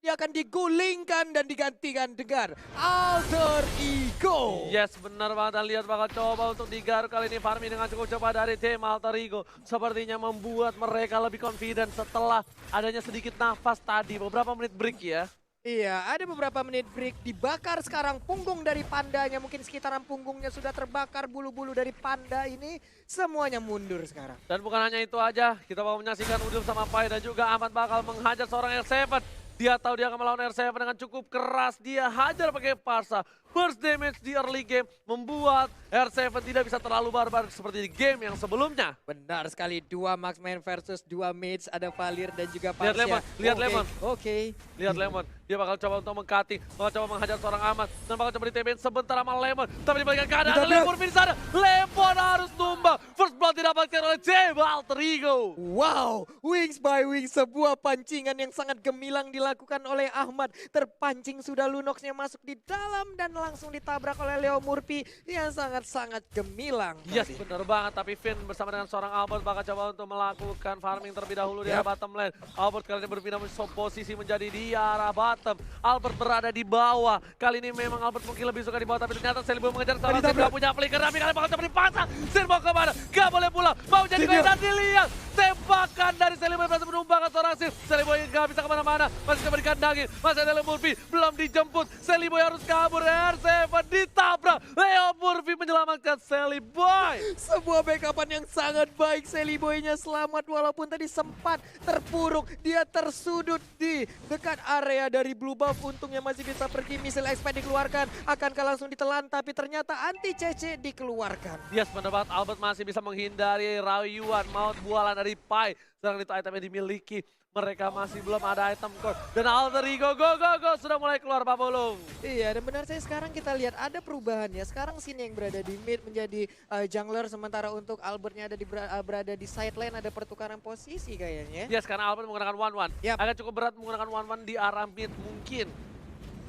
dia akan digulingkan dan digantikan dengan Alter Ego. Yes, benar banget. Dan lihat bakal coba untuk digaruk kali ini farming dengan cukup cepat dari tim Alter Ego. Sepertinya membuat mereka lebih confident setelah adanya sedikit nafas tadi. Beberapa menit break ya. Iya, ada beberapa menit break. Dibakar sekarang punggung dari pandanya. Mungkin sekitaran punggungnya sudah terbakar. Bulu-bulu dari panda ini semuanya mundur sekarang. Dan bukan hanya itu aja. Kita mau menyaksikan Udil sama Pai dan juga Ahmad bakal menghajar seorang R7. Dia tahu dia akan melawan R7 dengan cukup keras. Dia hajar pakai Parsa. Burst damage di early game membuat R7 tidak bisa terlalu barbar seperti di game yang sebelumnya. Benar sekali, 2 marksman versus 2 mates. Ada Valir dan juga Lihat Pasha. Lemon, lihat Lemon. Oke. Lihat Lemon, dia bakal coba untuk meng-cutting, bakal coba menghajar seorang Ahmad, dan bakal coba di-TBN sebentar sama Lemon. Tapi dibalikan keadaan, ada Lemon di sana. Lemon harus tumbang. First blood didapatkan oleh Tim Alter Ego. Wow, wings by wings, sebuah pancingan yang sangat gemilang dilakukan oleh Ahmad. Terpancing sudah Lunoxnya masuk di dalam dan langsung ditabrak oleh Leo Murphy yang sangat-sangat gemilang. Yes, tadi. bener banget. Tapi Finn bersama dengan seorang Albert bakal coba untuk melakukan farming terlebih dahulu di arah bottom lane. Albert kali ini berpindah posisi menjadi di arah bottom. Albert berada di bawah. Kali ini memang Albert mungkin lebih suka di bawah, tapi ternyata Selibo mengejar salah Sin gak punya flicker. Tapi kalian bakal coba dipasang. Sin mau kemana? Gak boleh pulang. Mau jadi gol dan dilihat. Tembakan dari Selibo berhasil menumbangkan seorang Sin. Selibo yang gak bisa kemana-mana. Masih coba dikandangin. Masih ada Leo Murphy. Belum dijemput. Selibo harus kabur. R7 ditabrak. Leo Murphy menyelamatkan Seliboy. Sebuah backupan yang sangat baik. Seliboynya selamat walaupun tadi sempat terpuruk. Dia tersudut di dekat area dari blue buff. Untungnya masih bisa pergi. Misil expand dikeluarkan. Akankah langsung ditelan, tapi ternyata anti CC dikeluarkan. Yes, benar banget. Albert masih bisa menghindari rayuan maut bualan dari Pai. Sedang itu item yang dimiliki. Mereka masih belum ada item core. Dan Alter Ego go sudah mulai keluar Papulung. Iya, dan benar saya sekarang kita lihat ada perubahannya. Sekarang Sin yang berada di mid menjadi jungler, sementara untuk Albertnya ada berada di side lane, ada pertukaran posisi kayaknya. Yes, karena Albert menggunakan 1-1. Yap. Agak cukup berat menggunakan 1-1 di arah mid mungkin.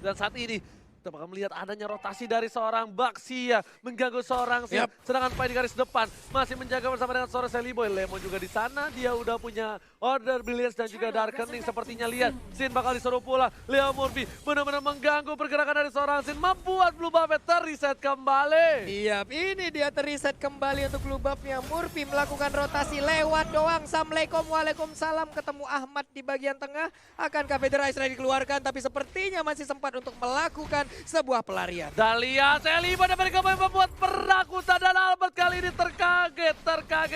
Dan saat ini kita bakal melihat adanya rotasi dari seorang Baxia mengganggu seorang Sin. Sedangkan Pai di garis depan masih menjaga bersama dengan seorang Seliboy. Lemon juga di sana, dia udah punya Order Brilliance dan juga Darkening. Sepertinya lihat Sin bakal disuruh pulang. Leo Murphy benar-benar mengganggu pergerakan dari seorang Sin, membuat blue buff terreset kembali. Iya, ini dia terreset kembali untuk blue buffnya. Murphy melakukan rotasi lewat doang. Assalamualaikum, waalaikumsalam. Ketemu Ahmad di bagian tengah. Akankah Federasi dikeluarkan, tapi sepertinya masih sempat untuk melakukan sebuah pelarian. Dan lihat Seliboy dan mereka membuat perakutan, dan Albert kali ini terkaget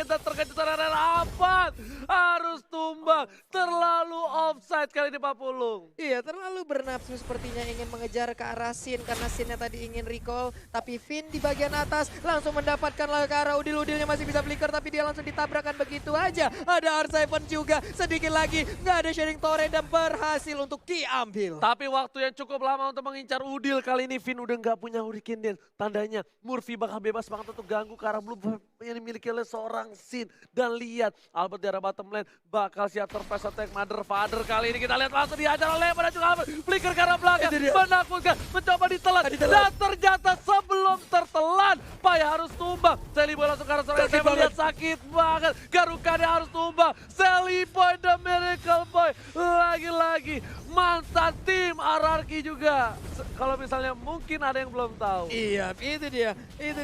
dan terkejut terhadap Albert. Harus tumbang, terlalu offside kali ini Pak Pulung. Iya, terlalu bernafsu sepertinya ingin mengejar ke arah Sin karena Sinnya tadi ingin recall. Tapi Finn di bagian atas langsung mendapatkan ke arah Udil. Udilnya masih bisa flicker tapi dia langsung ditabrakkan begitu aja. Ada R7 juga, sedikit lagi nggak ada sharing torrent dan berhasil untuk diambil. Tapi waktu yang cukup lama untuk mengincar Udil. Kali ini Finn udah nggak punya Hurricane Dance. Tandanya Murphy bakal bebas banget untuk ganggu ke arah blue buff yang dimiliki oleh seorang Sin. Dan lihat Albert di arah bottom lane bakal siap surprise attack Mother Father. Kali ini kita lihat langsung dihajar oleh Lemon dan juga Albert. Flicker ke arah belakang, menakutkan, mencoba ditelan. Dan ternyata sebelum tertelan, Pai harus tumbang. Seliboy langsung ke arah seorang saya melihat sakit banget. Garukannya harus tumbang. Seliboy the Miracle Boy. Lagi-lagi mantan tim RRQ juga. Kalau misalnya mungkin ada yang belum tahu. Iya, itu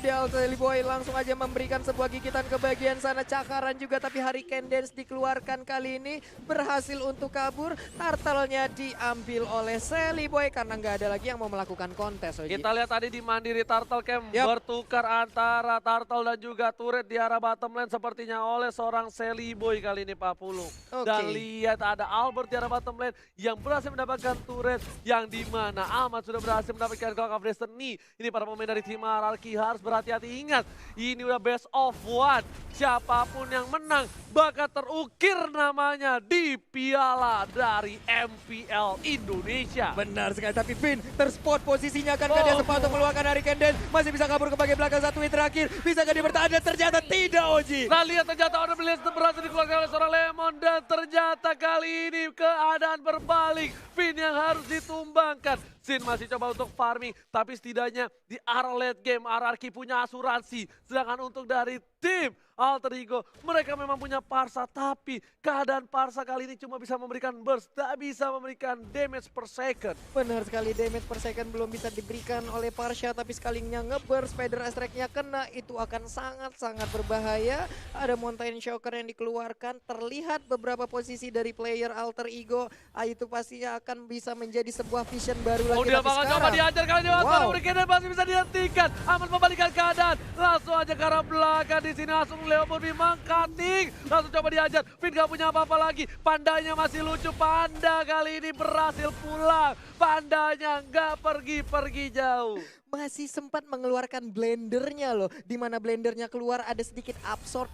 dia Seliboy langsung aja memberikan sebuah gigitan ke bagian sana, cakaran juga, tapi Hurricane Dance dikeluarkan kali ini berhasil untuk kabur. Turtle-nya diambil oleh Seliboy karena nggak ada lagi yang mau melakukan kontes. Oji. Kita lihat tadi di Mandiri Turtle Camp bertukar antara Turtle dan juga turret di arah bottom lane sepertinya oleh seorang Seliboy kali ini Pak Pulung. Dan lihat ada Albert di arah bottom lane yang berhasil mendapatkan turret yang dimana Ahmad sudah berhasil mendapatkan Clock of Destiny. Ini para pemain dari tim RRQ harus berhati-hati, ingat ini udah best of one. Siapapun yang menang bakal terukir namanya di piala dari MPL Indonesia. Benar sekali, tapi Finn terspot posisinya, kan dia sempat untuk meluangkan Hurricane Dance. Masih bisa kabur ke bagian belakang, satu hit terakhir. Bisa gak dia bertahan, dan ternyata tidak, Oji. Nah lihat ternyata Order Brilliance berhasil dikeluarkan oleh seorang Lemon. Dan ternyata kali ini keadaan berbalik. Finn yang harus ditumbangkan. Sin masih coba untuk farming, tapi setidaknya di arah late game RRQ punya asuransi. Sedangkan untuk dari tim Alter Ego. Mereka memang punya Parsa, tapi keadaan Parsa kali ini cuma bisa memberikan burst, tak bisa memberikan damage per second. Benar sekali, damage per second belum bisa diberikan oleh Parsha, tapi sekalinya ngeburst, Spider Strike-nya kena, itu akan sangat-sangat berbahaya. Ada Mountain Shocker yang dikeluarkan, terlihat beberapa posisi dari player Alter Ego, itu pastinya akan bisa menjadi sebuah vision baru lagi. Udah tapi bakal coba sekarang, diajar kali ini, wow, Weekend masih bisa dihentikan. Aman membalikan keadaan, langsung aja ke arah belakang di sini langsung Leo Murphy mengcutting, langsung coba diajar. Finn gak punya apa-apa lagi, Pandanya masih lucu, Panda kali ini berhasil pulang. Pandanya nggak pergi-pergi jauh. masih sempat mengeluarkan blendernya loh, di mana blendernya keluar ada sedikit absorb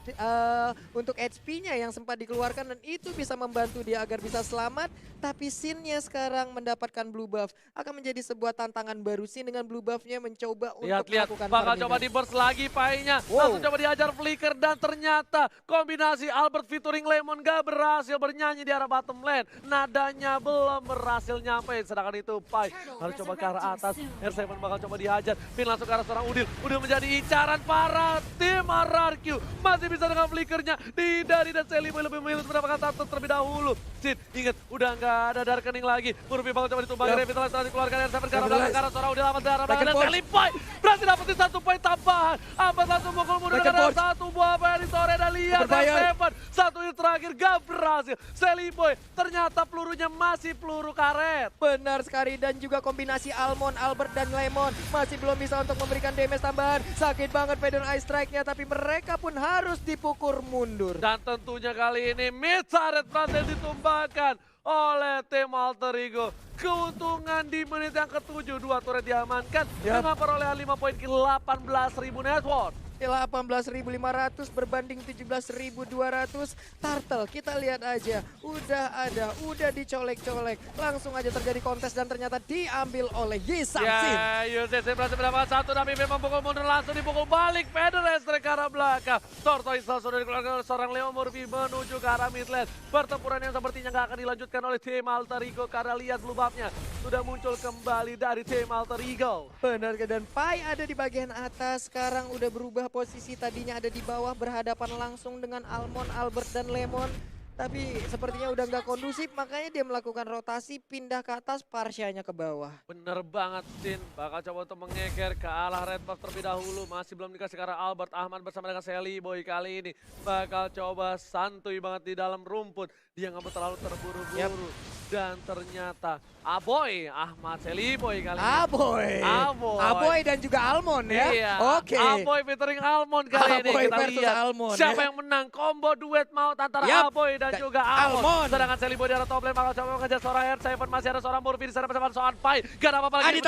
untuk HP-nya yang sempat dikeluarkan, dan itu bisa membantu dia agar bisa selamat. Tapi Sin-nya sekarang mendapatkan blue buff, akan menjadi sebuah tantangan baru. Sin dengan blue buff-nya mencoba untuk Lihat, melakukan bakal permainan. coba di burst lagi Pai-nya. Wow. Langsung coba diajar Flicker dan ternyata kombinasi Albert featuring Lemon gak berhasil bernyanyi di arah bottom lane. Nadanya belum berhasil nyampe, sedangkan itu Pai harus coba ke arah atas. R7 bakal coba dihajar. Finn langsung ke arah seorang Udil. Udil menjadi incaran para tim RRQ. Masih bisa dengan Flickernya. Dihindari dan Seliboy lebih memilih mendapatkan turtle terlebih dahulu. Sin, ingat udah nggak ada Darkening lagi. Murphy bakal coba ditumbangi. Revitalize setelah dikeluarkan R7 ke arah belakang. Ke arah seorang Udil amat darah belakang. Dan Seliboy berhasil dapetin 1 poin tambahan. Amat langsung mukul mundur dengan 1 buah dari Tore. Dan lihat R7. 1 hit terakhir gak berhasil. Seliboy ternyata pelurunya masih peluru karet. Benar sekali, dan juga kombinasi Almond, Albert, dan Lemon masih belum bisa untuk memberikan damage tambahan. Sakit banget Feather Ice Strike-nya, tapi mereka pun harus dipukul mundur. Dan tentunya kali ini mid turret berhasil ditumbangkan oleh tim Alter Ego. Keuntungan di menit yang ke-7, 2 turret diamankan dengan perolehan 5 poin ke 18.000 net worth. 18.500 berbanding 17.200. Turtle kita lihat aja, udah dicolek-colek. Langsung aja terjadi kontes dan ternyata diambil oleh Yi Sang-sin. Ya, UCC berhasil mendapatkan 1, tapi memang pukul mundur langsung dipukul balik. Feather Strike ke arah belakang. Tortoise sudah dikeluarkan oleh seorang Leo Murphy menuju ke arah mid lane. Pertempuran yang sepertinya gak akan dilanjutkan oleh tim Alter Ego karena lihat blue buff-nya sudah muncul kembali dari tim Alter Ego. Benar, dan Pai ada di bagian atas, sekarang udah berubah posisi, tadinya ada di bawah berhadapan langsung dengan Almond, Albert, dan Lemon. Tapi sepertinya udah nggak kondusif, makanya dia melakukan rotasi, pindah ke atas, Parsha-nya ke bawah. Bener banget Sin, bakal coba untuk mengeker ke arah red buff terlebih dahulu. Masih belum dikasih ke arah Albert. Ahmad bersama dengan Seliboy kali ini bakal coba santuy banget di dalam rumput. Dia nggak terlalu terburu-buru. Dan ternyata Aboy, Ahmad Seliboy kali ini. Aboy dan juga Almond ya. Iya, Oke. Aboy featuring Almond kali ini. Aboy Kita versus lihat Almond, siapa ya. yang menang. Combo duet maut antara Aboy dan juga Almond. Sedangkan Seliboy di arah top lane bakal coba mengejar seorang R7. Masih ada seorang Murphy di sana bersama seorang Pai. Gak ada apa-apa lagi.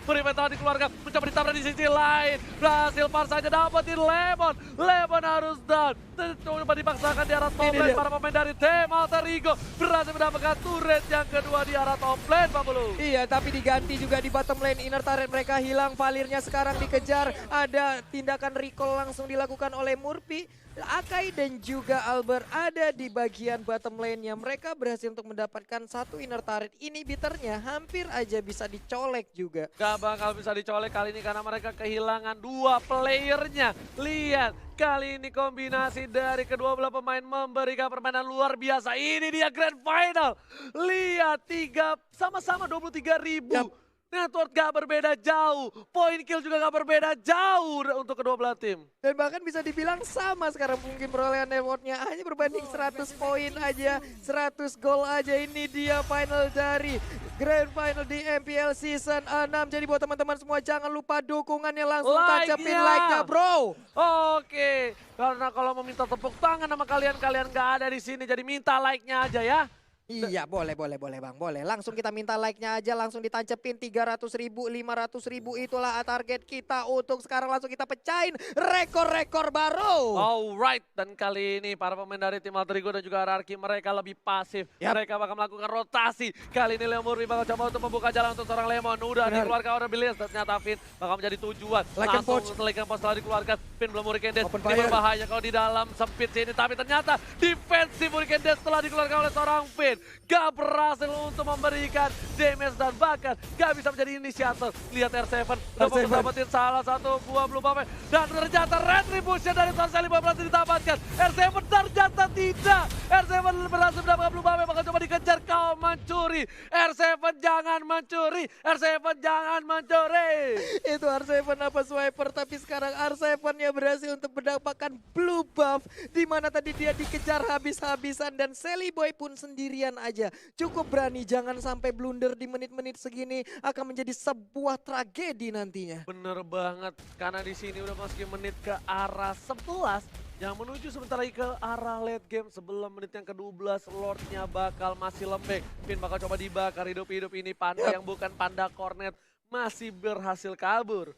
Murphy telah dikeluarkan. Mencoba ditabrak di sisi lain. Berhasil Parsanya dapetin Lemon. Lemon harus down. Coba dipaksakan di arah top lane. Para pemain dari tim Alter Ego berhasil mendapatkan turret yang kedua di arah top lane, Pak Bulu. Iya, tapi diganti juga di bottom lane. Inner turret mereka hilang, Valirnya sekarang dikejar. Ada tindakan recall langsung dilakukan oleh Murphy. Akai dan juga Albert ada di bagian bottom lane-nya. Mereka berhasil untuk mendapatkan 1 inner turret. Inhibitornya hampir aja bisa dicolek juga. Gak bakal bisa dicolek kali ini karena mereka kehilangan 2 playernya. Lihat, kali ini kombinasi dari kedua belah pemain memberikan permainan luar biasa. Ini dia grand final. Lihat, 3 sama-sama 23.000. Network gak berbeda jauh, point kill juga gak berbeda jauh untuk kedua belah tim. Dan bahkan bisa dibilang sama sekarang mungkin perolehan networknya hanya berbanding 100 poin aja, 100 gol aja. Ini dia final dari Grand Final di MPL Season 6. Jadi buat teman-teman semua jangan lupa dukungannya, langsung tancapin like-nya bro. Oke, karena kalau mau minta tepuk tangan sama kalian gak ada di sini, jadi minta like-nya aja ya. Iya, boleh Bang, boleh. Langsung kita minta like-nya aja, langsung ditancepin 300.000, 500.000, itulah target kita untuk sekarang. Langsung kita pecahin rekor-rekor baru. Alright, dan kali ini para pemain dari tim Alter Ego dan juga RRQ mereka lebih pasif. Mereka bakal melakukan rotasi. Kali ini Leo Murphy bakal coba untuk membuka jalan untuk seorang Lemon. Udah dikeluarkan order Billions, ternyata Finn bakal menjadi tujuan. Langsung Like and Post setelah dikeluarkan. Finn belum Hurricane Dash, ini berbahaya kalau di dalam sempit sini. Tapi ternyata defensif Hurricane Dash setelah dikeluarkan oleh seorang Finn. gak berhasil untuk memberikan damage dan bahkan gak bisa menjadi inisiator. Lihat R7 udah mau dapetin salah satu buah blue buff dan ternyata retribution dari Sorcelli Boy berhasil didapatkan. R7 ternyata tidak. R7 berhasil mendapatkan blue buff, bakal coba dikejar, kau mencuri. R7 jangan mencuri. R7 jangan mencuri. Itu R7 apa swiper, tapi sekarang R7-nya berhasil untuk mendapatkan blue buff, di mana tadi dia dikejar habis-habisan dan Shelly Boy pun sendirian aja. Cukup berani, jangan sampai blunder di menit-menit segini, akan menjadi sebuah tragedi nantinya. Bener banget, karena di sini udah masukin menit ke arah 11 yang menuju sebentar lagi ke arah late game. Sebelum menit yang ke-12, Lordnya bakal masih lembek. Finn bakal coba dibakar hidup-hidup ini. Panda yang bukan Panda Cornet masih berhasil kabur.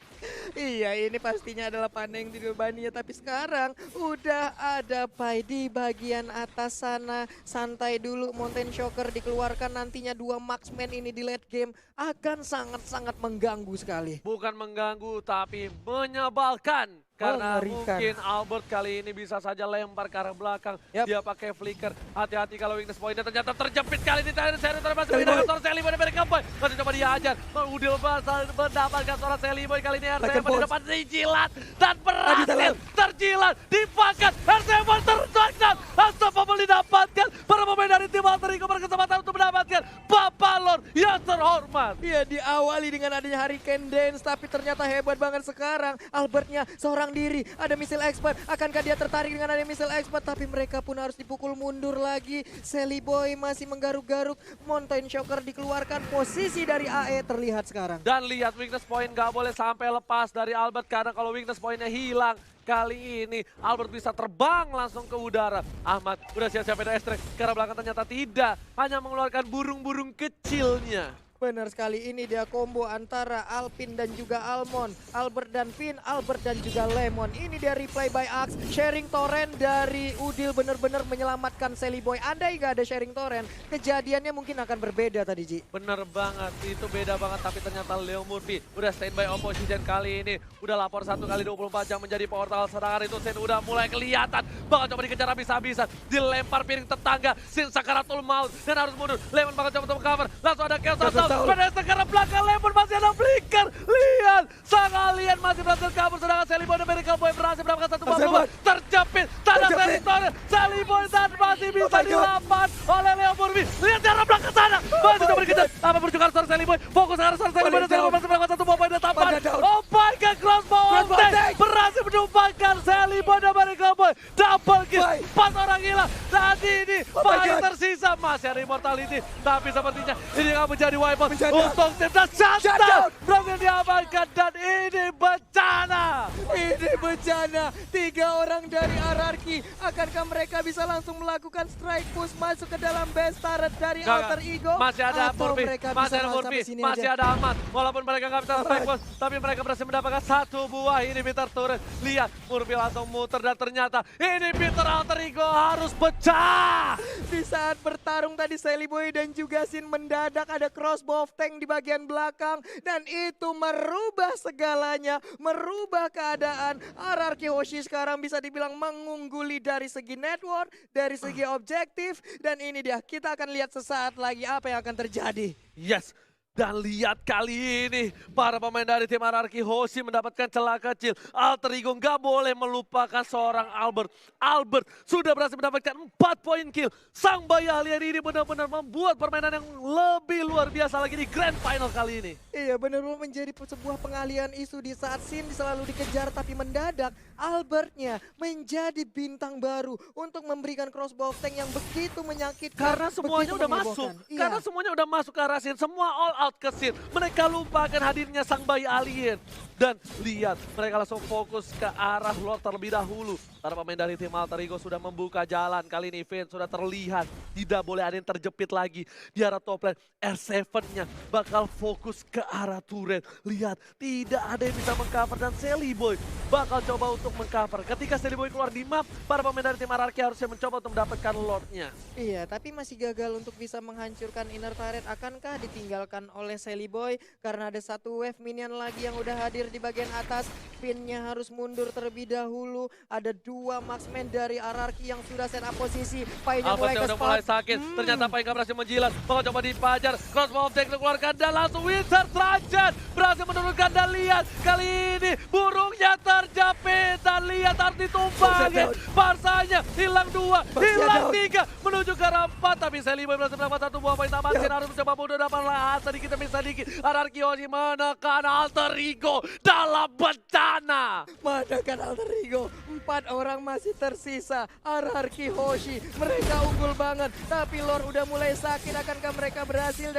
Iya, ini pastinya adalah Panda yang dibebaninya, tapi sekarang udah ada Pai di bagian atas sana. Santai dulu, Mountain Shocker dikeluarkan, nantinya dua marksman ini di late game akan sangat-sangat mengganggu sekali. Bukan mengganggu, tapi menyebalkan. Karena Mengerikan. mungkin Albert kali ini bisa saja lempar ke arah belakang. Yap. Dia pakai flicker. Hati-hati kalau weakness point-nya ternyata terjepit kali ini. Seri termasuk pindah ke Sorcelli Boy dari Kampoy. Masih coba dihajar. Udil mendapatkan seorang Shelly Boy kali ini. R7 di depan dijilat. Dan berhasil terjilat. Dipakat. R7 terjangkau. Unstoppable didapatkan. Para pemain dari tim Alter Ego berkesempatan untuk mendapatkan Papalon yang terhormat. Iya, diawali dengan adanya Hurricane Dance, tapi ternyata hebat banget sekarang. Albertnya seorang diri, ada missile expert. Akankah dia tertarik dengan adanya missile expert? Tapi mereka pun harus dipukul mundur lagi. Shelly Boy masih menggaruk-garuk. Mountain Shocker dikeluarkan, posisi dari AE terlihat sekarang. Dan lihat weakness point gak boleh sampai lepas dari Albert, karena kalau weakness pointnya hilang kali ini Albert bisa terbang langsung ke udara. Ahmad udah siap-siap ada extract, karena belakang ternyata tidak, hanya mengeluarkan burung-burung kecilnya. Benar sekali, ini dia combo antara Alpin dan juga Almond. Albert dan Finn, Albert dan juga Lemon. Ini dia replay by Axe, sharing torrent dari Udil benar-benar menyelamatkan Shelly Boy. Andai gak ada sharing torrent, kejadiannya mungkin akan berbeda tadi, Ji. Bener banget, itu beda banget, tapi ternyata Leo Murphy udah standby opposition kali ini. Udah lapor 1 kali 24 jam menjadi portal, serangan itu Sen udah mulai kelihatan. Bakal coba dikejar habis-habisan, dilempar piring tetangga, Sin sakaratul maut dan harus mundur. Lemon bakal coba untuk cover, langsung ada Chaos Assault. Pada sekarang belakang Lemon masih ada flicker. Lihat, sang alien masih berhasil kabur, sedangkan Shelly Boy dan Miracle Boy berhasil mendapatkan satu bom. Terjepit, tanda teritori. Shelly Boy dan masih bisa dilapan oleh Leo Murphy. Lihat di arah belakang sana, masih coba dikejar. Apa berjuang seorang Shelly Boy, fokus ke arah seorang Shelly Boy dan Shelly Boy masih mendapatkan satu bom dan tapan. Oh my god, crossbow tank berhasil menumpangkan Shelly Boy dan Miracle Boy. Double kill, 4 orang hilang. Dan ini paling tersisa masih ada immortality, tapi sepertinya ini akan menjadi wipe untuk tim dan shutdown berhasil diamankan, dan ini bencana. Ini bencana, 3 orang dari RRQ. Akankah mereka bisa langsung melakukan strike push masuk ke dalam base turret dari Alter Ego? Masih ada Atau Murphy, mereka masih bisa ada sampai Murphy, sini masih aja? ada Ahmad. Walaupun mereka nggak bisa strike push, tapi mereka berhasil mendapatkan 1 buah inhibitor turret. Lihat, Murphy langsung muter dan ternyata inhibitor Alter Ego harus pecah. Di saat bertarung tadi Shelly Boy dan juga Sin mendadak ada crossbow tank di bagian belakang, dan itu merubah segalanya, merubah keadaan. RRQ Hoshi sekarang bisa dibilang mengungguli dari segi network, dari segi objektif, dan ini dia, kita akan lihat sesaat lagi apa yang akan terjadi. Yes. Dan lihat kali ini, para pemain dari tim RRQ Hoshi mendapatkan celah kecil. Alter Ego nggak boleh melupakan seorang Albert. Albert sudah berhasil mendapatkan 4 poin kill. Sang bayi alien ini benar-benar membuat permainan yang lebih luar biasa lagi di Grand Final kali ini. Iya, benar-benar menjadi sebuah pengalian isu di saat Sin selalu dikejar, tapi mendadak Albertnya menjadi bintang baru untuk memberikan crossbow tank yang begitu menyakitkan. Karena semuanya begitu udah menghebohkan. masuk. Iya. Karena semuanya udah masuk ke arah Sin. Semua all out ke Sin. Mereka lupakan hadirnya sang bayi alien. Dan lihat, mereka langsung fokus ke arah Lord terlebih dahulu. Para pemain dari tim Alter Ego sudah membuka jalan. Kali ini Finn sudah terlihat. Tidak boleh ada yang terjepit lagi. Di arah top lane, R7-nya bakal fokus ke arah turret. Lihat, tidak ada yang bisa mengcover, dan Shelly Boy bakal coba untuk mengcover. Ketika Shelly Boy keluar di map, para pemain dari tim RRQ harusnya mencoba untuk mendapatkan Lordnya. Iya, tapi masih gagal untuk bisa menghancurkan inner turret. Akankah ditinggalkan oleh Shelly Boy? Karena ada 1 wave minion lagi yang udah hadir di bagian atas. Pinnya harus mundur terlebih dahulu. Ada 2 dua marksman dari RRQ yang sudah set up posisi. Painya mulai Albertnya ke udah mulai spot. sakit, ternyata Pai nggak berhasil menjilat. Bakal coba dipajar, crossbow of deck dikeluarkan dan langsung Winter Trajan berhasil menurunkan dan lihat kali ini burungnya terjepit dan lihat harus ditumbangin. Barsanya hilang 2, hilang 3, menuju ke arah 4, tapi Celiboy berhasil mendapat 1 buah poin tambahan. Sin harus mencoba mundur dapat lahan sedikit demi sedikit. RRQ Hoshi menekan Alter Ego dalam bencana. Menekan Alter Ego, 4 orang masih tersisa. RRQ Hoshi, mereka unggul banget. Tapi Lord udah mulai sakit, akankah mereka berhasil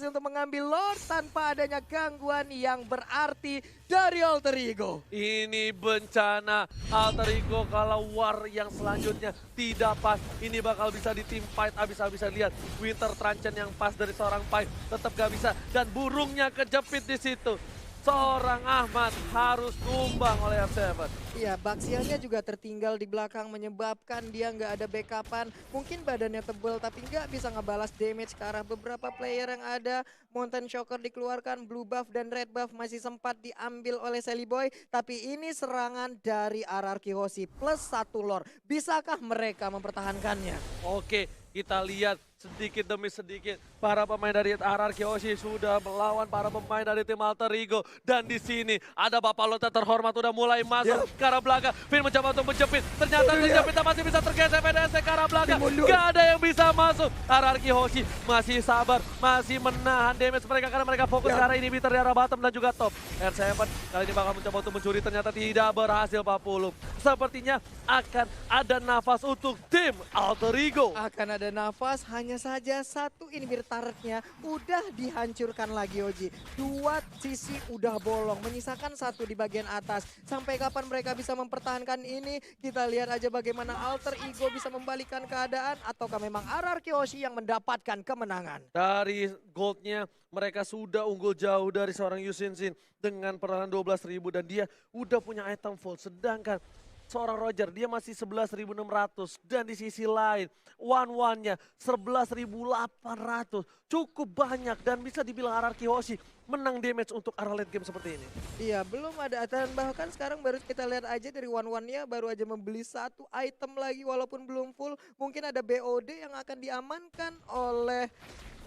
untuk mengambil Lord tanpa adanya gangguan yang berarti dari Alter Ego. Ini bencana Alter Ego kalau war yang selanjutnya tidak pas. Ini bakal bisa di team fight habis-habisan. Lihat Winter Truncheon yang pas dari seorang Pai tetap gak bisa. Dan burungnya kejepit di situ. Seorang Ahmad harus tumbang oleh R7. Iya, Baxiannya juga tertinggal di belakang menyebabkan dia nggak ada backupan. Mungkin badannya tebel tapi nggak bisa ngebalas damage ke arah beberapa player yang ada. Mountain Shocker dikeluarkan, blue buff dan red buff masih sempat diambil oleh Celiboy. Tapi ini serangan dari RRQ Hoshi plus 1 lore. Bisakah mereka mempertahankannya? Oke, kita lihat sedikit demi sedikit para pemain dari RRQ Hoshi sudah melawan para pemain dari tim Alter Ego. Dan di sini ada Bapak Lota terhormat udah mulai masuk ke arah belakang. Finn mencoba untuk menjepit, ternyata terjepit masih bisa tergeser PDS ke arah belakang. Gak ada yang bisa masuk. RRQ Hoshi masih sabar, masih menahan damage mereka karena mereka fokus ke arah inhibitor di arah bottom dan juga top. R7 kali ini bakal mencoba untuk mencuri, ternyata tidak berhasil Pak Pulung. Sepertinya akan ada nafas untuk tim Alter Ego. Akan ada nafas, hanya saja satu inhibitor turretnya udah dihancurkan lagi Oji. 2 sisi udah bolong, menyisakan 1 di bagian atas. Sampai kapan mereka bisa mempertahankan ini? Kita lihat aja bagaimana Alter Ego bisa membalikan keadaan ataukah memang RRQ Hoshi yang mendapatkan kemenangan. Dari goldnya mereka sudah unggul jauh dari seorang Yusin Sin dengan perlahan 12.000 dan dia udah punya item full. Sedangkan seorang Roger dia masih 11.600 dan di sisi lain one-one-nya 11.800. Cukup banyak dan bisa dibilang RRQ Hoshi menang damage untuk arah late game seperti ini. Iya, belum ada dan bahkan sekarang baru kita lihat aja dari one-one-nya baru aja membeli 1 item lagi walaupun belum full. Mungkin ada BOD yang akan diamankan oleh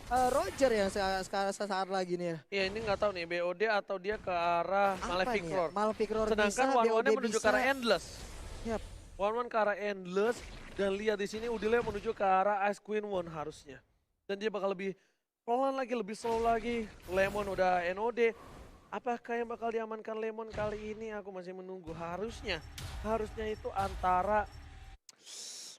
Roger ya saat lagi nih ya. Ya ini nggak tahu nih BOD atau dia ke arah Malefic Apanya? Roar. Malefic Roar Sedangkan bisa, one-one-nya BOD menuju ke bisa. arah Endless. Yap. One-one ke arah Endless dan lihat di sini Udile menuju ke arah Ice Queen One harusnya. Dan dia bakal lebih pelan lagi, lebih slow lagi. Lemon udah NOD. Apakah yang bakal diamankan Lemon kali ini? Aku masih menunggu. Harusnya itu antara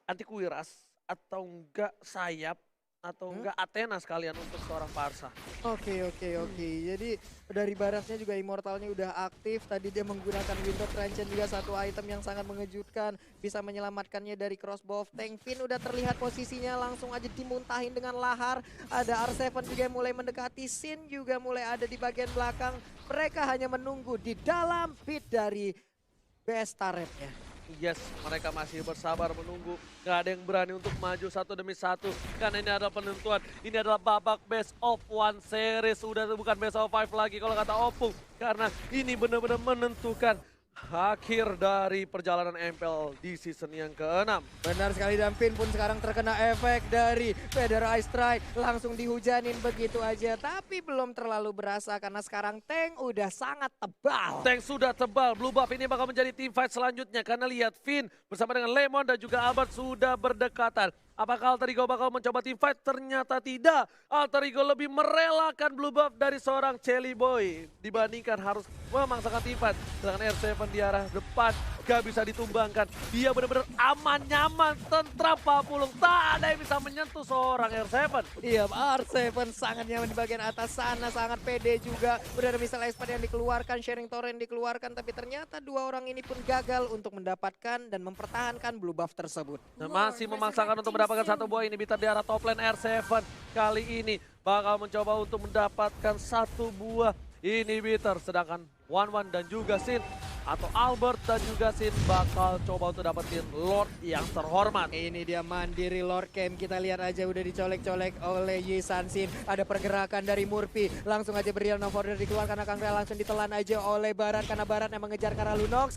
Antiquiras atau enggak Sayap atau enggak Athena sekalian untuk seorang Parsa. Oke. Jadi dari baratnya juga Immortalnya udah aktif. Tadi dia menggunakan Winter Truncheon juga satu item yang sangat mengejutkan. Bisa menyelamatkannya dari crossbow of tank. Finn udah terlihat posisinya langsung aja dimuntahin dengan lahar. Ada R7 juga yang mulai mendekati. Sin juga mulai ada di bagian belakang. Mereka hanya menunggu di dalam pit dari best turretnya. Yes, mereka masih bersabar menunggu. Gak ada yang berani untuk maju satu demi satu. Karena ini adalah penentuan. Ini adalah babak best of 1 series. Udah bukan best of 5 lagi kalau kata Opung. Karena ini benar-benar menentukan akhir dari perjalanan MPL di season yang ke-6. Benar sekali, dan Finn pun sekarang terkena efek dari Feather Ice Strike. Langsung dihujanin begitu aja. Tapi belum terlalu berasa karena sekarang tank udah sangat tebal. Tank sudah tebal, blue buff ini bakal menjadi team fight selanjutnya. Karena lihat Finn bersama dengan Lemon dan juga Albert sudah berdekatan. Apakah Alter Ego bakal mencoba team fight? Ternyata tidak. Alter Ego lebih merelakan blue buff dari seorang Celiboy dibandingkan harus memaksakan team fight. Sedangkan R7 di arah depan gak bisa ditumbangkan. Dia benar-benar aman, nyaman, tentram Pak Pulung. Tak ada yang bisa menyentuh seorang R7. Iya, R7 sangat nyaman di bagian atas sana, sangat pede juga. Udah ada missile expert yang dikeluarkan, sharing torrent dikeluarkan, tapi ternyata 2 orang ini pun gagal untuk mendapatkan dan mempertahankan blue buff tersebut. Dan masih memaksakan untuk mendapatkan 1 buah inhibitor di arah top lane. R7 kali ini bakal mencoba untuk mendapatkan 1 buah inhibitor. Sedangkan One-One dan juga Sin atau Albert dan juga Sin bakal coba untuk dapetin Lord yang terhormat. Ini dia mandiri Lord Camp. Kita lihat aja udah dicolek-colek oleh Yi Sansin. Ada pergerakan dari Murphy. Langsung aja Brilliant of Order dikeluarkan. Kang Rea langsung ditelan aja oleh Barat. Karena Barat yang mengejar ke arah Lunox.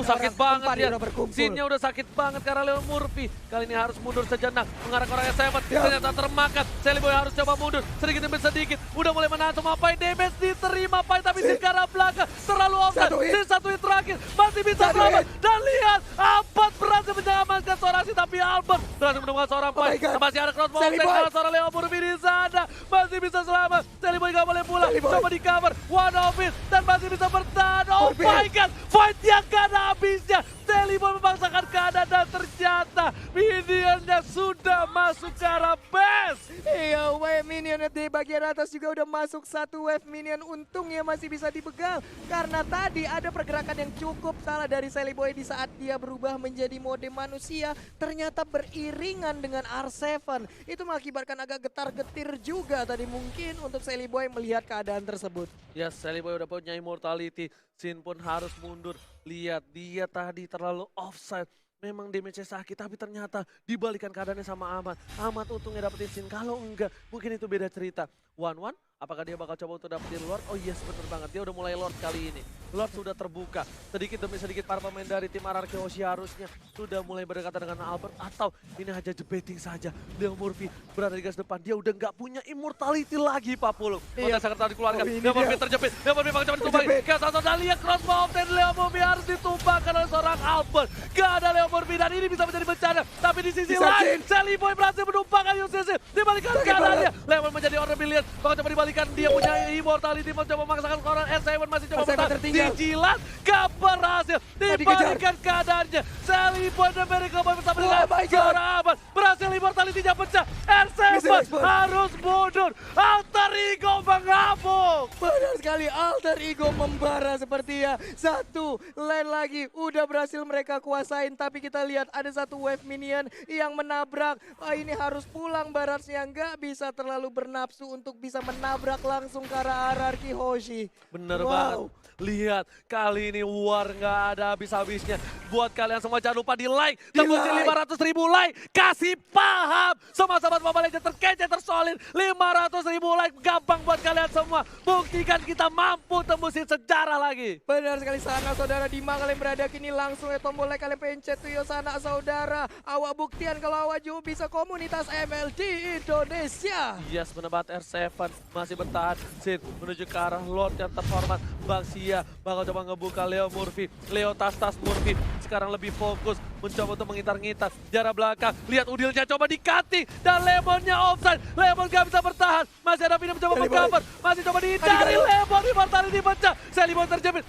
Sakit banget empat dia. hero berkumpul. Sinnya udah sakit banget karena Leo Murphy. Kali ini harus mundur sejenak. Mengarah ke arah Seven. Ternyata termakan. Seliboy harus coba mundur. Sedikit demi sedikit. Udah mulai menahan semua Pai. Damage diterima Pai. Tapi Sin ke arah belakang. Terlalu offside. Sin satu hit terakhir. Masih bisa selamat. Dan lihat. Albert berhasil menyelamatkan seorang Sin. Tapi Albert berhasil menemukan seorang Pai. Masih ada crossbow offside karena seorang Leo Murphy di sana. Masih bisa selamat. Seliboy gak boleh pulang. Coba di cover. One of it. Dan masih bisa bertahan. Oh my god. Fight yang gak ada habisnya. Seliboy memaksakan keadaan dan ternyata minionnya sudah masuk ke arah base. Iya, wave minion di bagian atas juga udah masuk satu wave minion. Untungnya masih bisa dipegang. Karena tadi ada pergerakan yang cukup salah dari Seliboy di saat dia berubah menjadi mode manusia. Ternyata beriringan dengan R7. Itu mengakibatkan agak getar-getir juga tadi mungkin untuk Seliboy melihat keadaan tersebut. Ya, Seliboy udah punya immortality. Sin pun harus mundur. Lihat, dia tadi terlalu offside. Memang damage-nya sakit, tapi ternyata dibalikan keadaannya sama Ahmad. Ahmad untungnya dapetin Sin, kalau enggak mungkin itu beda cerita. 1-1, apakah dia bakal coba untuk dapetin Lord? Oh yes, bener banget, dia udah mulai Lord kali ini. Lord sudah terbuka, sedikit demi sedikit para pemain dari tim RRQ Hoshi harusnya sudah mulai berdekatan dengan Albert. Atau ini hanya jebeting saja, Leo Murphy berada di garis depan, dia udah nggak punya immortality lagi Pak Pulung. Konten sangat tadi dikeluarkan, Leo Murphy terjepit, Leo Murphy bakal coba ditumbangin. Kayak dan lihat crossbow offset Leo Murphy harus ditumbangkan oleh seorang Albert. Gak ada Leo Murphy dan ini bisa menjadi bencana. Tapi di sisi lain, Seliboy berhasil menumpangkan UCC. Dibalikan keadaannya, Leo menjadi order billion. Bakal coba dibalikan, dia punya immortality, mau coba memaksakan orang R7 masih coba bertahan. Dijilat, gak berhasil. Dibalikan keadaannya. Seliboy dan Miracle Boy bersama dengan seorang Ahmad. Berhasil immortality-nya pecah. R7 harus mundur. Alter Ego mengamuk. Benar sekali, Alter Ego membara sepertinya. Satu lane lagi udah berhasil mereka kuasain. Tapi kita lihat ada satu wave minion yang menabrak. Oh, ini harus pulang Baratnya, nggak bisa terlalu bernafsu untuk bisa menabrak langsung ke arah RRQ Hoshi. Bener banget. Lihat, kali ini war nggak ada habis-habisnya. Buat kalian semua jangan lupa di like. Tembusin 500.000 like. Kasih paham. Semua sahabat Mobile Legends terkece, tersolid. 500.000 like. Gampang buat kalian semua. Buktikan kita mampu tembusin sejarah lagi. Benar sekali sana saudara, di mana kalian berada kini langsung tombol like kalian pencet tuh yo sana saudara. Awak buktian kalau awak juga bisa komunitas MLG Indonesia. Yes, bener banget. R7 masih bertahan. Sin menuju ke arah Lord yang terhormat. Bang Sia bakal coba ngebuka Leo Murphy. Leo tas-tas Murphy sekarang lebih fokus mencoba untuk mengitar-ngitar jarak belakang. Lihat udilnya coba di-cutting dan Lemonnya offside. Lemon gak bisa bertahan. Masih ada Vini mencoba meng-cover. Masih coba dihindari. Lemon immortality pecah. Seliboy terjepit.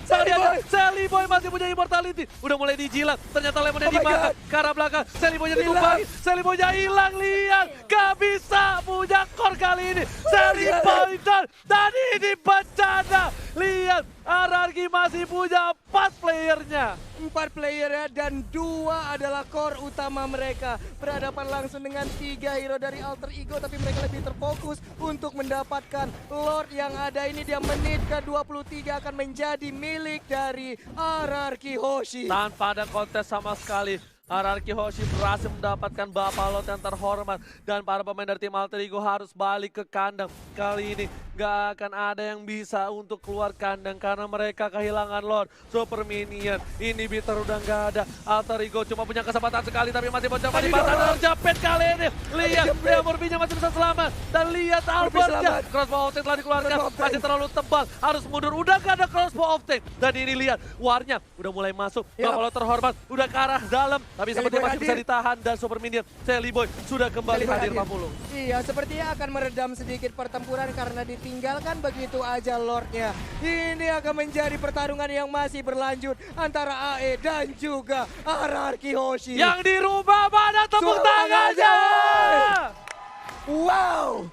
Seliboy masih punya immortality. Udah mulai dijilat. Ternyata Lemonnya dimakan. Ke arah belakang. Seliboynya ditumpangi. Seliboynya hilang. Lihat. Gak bisa punya core kali ini. Seliboy dan ini bencana. Lihat. RRQ masih punya 4 playernya. 4 player dan 2 adalah core utama mereka. Berhadapan langsung dengan 3 hero dari Alter Ego, tapi mereka lebih terfokus untuk mendapatkan Lord yang ada ini. Dia menit ke-23 akan menjadi milik dari RRQ Hoshi. Tanpa ada kontes sama sekali. RRQ Hoshi berhasil mendapatkan Bapak Lord yang terhormat. Dan para pemain dari tim Alter Ego harus balik ke kandang. Kali ini gak akan ada yang bisa untuk keluar kandang karena mereka kehilangan Lord. Super Minion, inhibitor udah gak ada. Alter Ego cuma punya kesempatan sekali tapi masih mencoba dipatah dan terjepit kali ini. Lihat, Leo Murphy-nya masih bisa selamat. Dan lihat Albertnya, crossbow offset telah dikeluarkan. Masih terlalu tebal, harus mundur. Udah gak ada crossbow offset. Dan ini lihat, warnya udah mulai masuk. Bapak Lord terhormat, udah ke arah dalam. Tapi sepertinya masih bisa ditahan dan Super Minion Seliboy sudah kembali hadir Pak Pulung. Iya, sepertinya akan meredam sedikit pertempuran karena ditinggalkan begitu aja Lordnya. Ini akan menjadi pertarungan yang masih berlanjut antara AE dan juga RRQ Hoshi. Yang di rumah mana tepuk tangannya? Wow!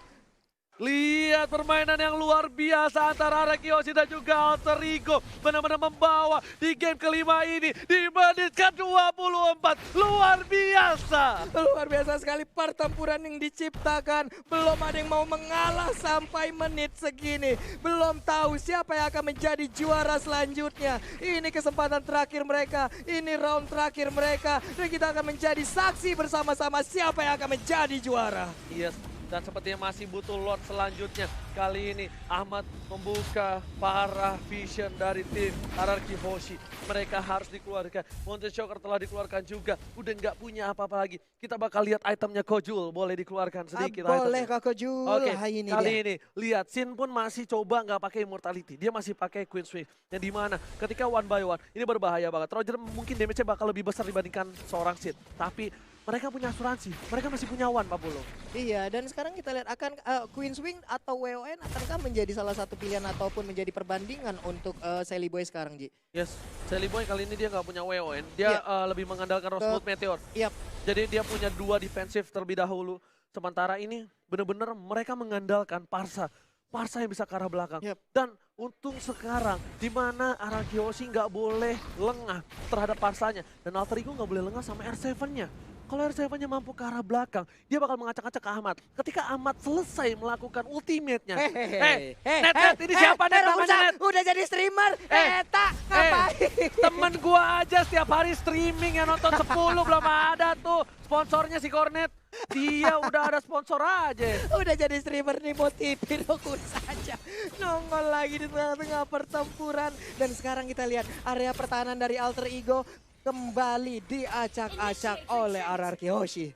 Lihat permainan yang luar biasa antara Arakiyoshi dan juga Alter Ego. Benar-benar membawa di game kelima ini di menit ke-24. Luar biasa. Luar biasa sekali pertempuran yang diciptakan. Belum ada yang mau mengalah sampai menit segini. Belum tahu siapa yang akan menjadi juara selanjutnya. Ini kesempatan terakhir mereka. Ini round terakhir mereka. Dan kita akan menjadi saksi bersama-sama siapa yang akan menjadi juara. Yes. Dan sepertinya masih butuh Lord selanjutnya. Kali ini Ahmad membuka para vision dari tim Ararki Hoshi. Mereka harus dikeluarkan. Mountain Shocker telah dikeluarkan juga. Udah nggak punya apa-apa lagi. Kita bakal lihat itemnya Kojul. Boleh dikeluarkan sedikit Boleh itemnya. Kak Kojul. Oke, Ini kali dia. ini lihat Sin pun masih coba nggak pakai Immortality. Dia masih pakai Queen Swift. Yang dimana ketika one by one ini berbahaya banget. Roger mungkin damage-nya bakal lebih besar dibandingkan seorang Sin. Tapi mereka punya asuransi. Mereka masih punya one, Pak Polo. Iya, dan sekarang kita lihat akan Queen Swing atau WON akankah menjadi salah satu pilihan ataupun menjadi perbandingan untuk Sally Boy sekarang, Ji? Yes, Sally Boy kali ini dia nggak punya WON. Dia lebih mengandalkan Rosewood Meteor. Yap. Jadi dia punya 2 defensif terlebih dahulu. Sementara ini benar-benar mereka mengandalkan Parsa. Parsa yang bisa ke arah belakang. Yap. Dan untung sekarang di mana Arakiyoshi nggak boleh lengah terhadap Parsanya. Dan Alter Ego nggak boleh lengah sama R7-nya. Kalau R7-nya mampu ke arah belakang, dia bakal mengacak-acak ke Ahmad. Ketika Ahmad selesai melakukan ultimate-nya. Net, ini siapa Net namanya Net? Udah jadi streamer, Eta, ngapain? Temen gua aja setiap hari streaming yang nonton 10 belum ada tuh. Sponsornya si Cornet. Dia udah ada sponsor aja. Udah jadi streamer nih, motivin aku saja. Nongol lagi di tengah-tengah pertempuran. Dan sekarang kita lihat area pertahanan dari Alter Ego kembali diacak-acak oleh Ararki Hoshi.